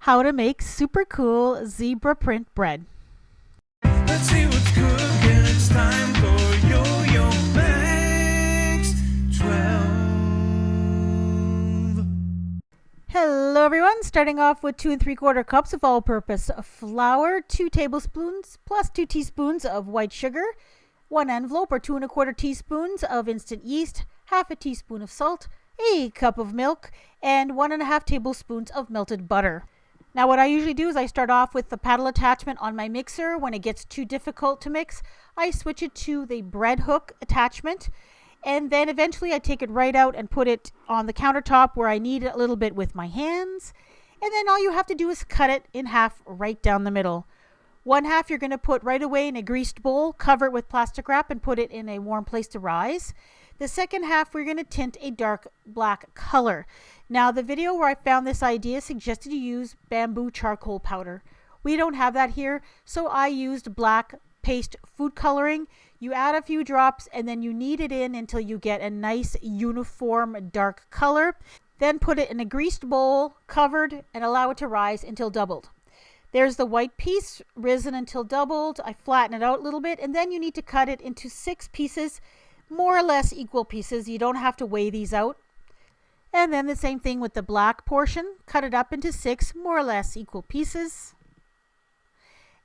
how to make super cool zebra print bread. Let's see what's cooking. It's time for yoyomax12. Hello everyone, starting off with 2 3/4 cups of all-purpose flour, 2 tablespoons plus 2 teaspoons of white sugar, 1 envelope or 2 1/4 teaspoons of instant yeast, half a teaspoon of salt, a cup of milk, and 1 1/2 tablespoons of melted butter. Now what I usually do is I start off with the paddle attachment on my mixer. When it gets too difficult to mix, I switch it to the bread hook attachment, and then eventually I take it right out and put it on the countertop where I knead it a little bit with my hands, and then all you have to do is cut it in half right down the middle. One half you're going to put right away in a greased bowl, cover it with plastic wrap, and put it in a warm place to rise. The second half we're going to tint a dark black color. Now the video where I found this idea suggested you use bamboo charcoal powder. We don't have that here, so I used black paste food coloring. You add a few drops and then you knead it in until you get a nice uniform dark color. Then put it in a greased bowl, covered, and allow it to rise until doubled. There's the white piece risen until doubled. I flatten it out a little bit, and then you need to cut it into 6 pieces, more or less equal pieces. You don't have to weigh these out. And then the same thing with the black portion. Cut it up into 6 more or less equal pieces.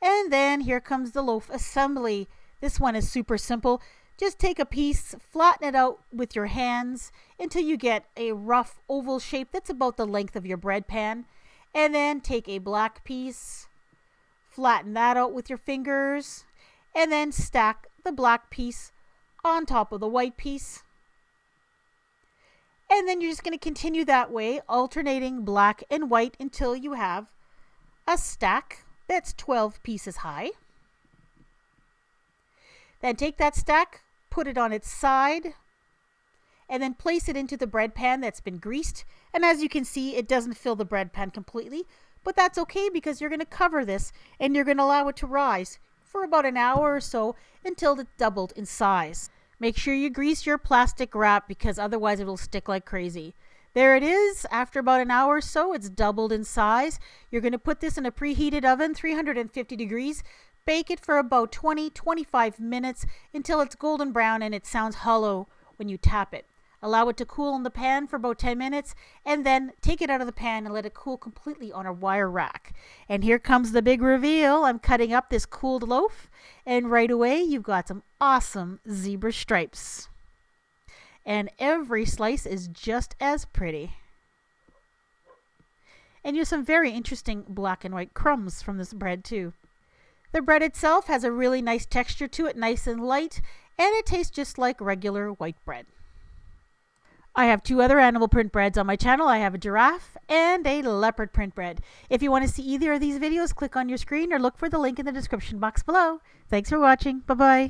And then here comes the loaf assembly. This one is super simple. Just take a piece, flatten it out with your hands until you get a rough oval shape that's about the length of your bread pan. And then take a black piece, flatten that out with your fingers, and then stack the black piece on top of the white piece. And then you're just going to continue that way, alternating black and white until you have a stack that's 12 pieces high. Then take that stack, put it on its side, and then place it into the bread pan that's been greased. And as you can see, it doesn't fill the bread pan completely, but that's okay because you're going to cover this and you're going to allow it to rise for about an hour or so until it's doubled in size. Make sure you grease your plastic wrap because otherwise it'll stick like crazy. There it is. After about an hour or so, it's doubled in size. You're going to put this in a preheated oven, 350 degrees. Bake it for about 20-25 minutes until it's golden brown and it sounds hollow when you tap it. Allow it to cool in the pan for about 10 minutes and then take it out of the pan and let it cool completely on a wire rack. And here comes the big reveal. I'm cutting up this cooled loaf and right away you've got some awesome zebra stripes. And every slice is just as pretty. And you have some very interesting black and white crumbs from this bread too. The bread itself has a really nice texture to it, nice and light, and it tastes just like regular white bread. I have 2 other animal print breads on my channel. I have a giraffe and a leopard print bread. If you want to see either of these videos, click on your screen or look for the link in the description box below. Thanks for watching. Bye-bye.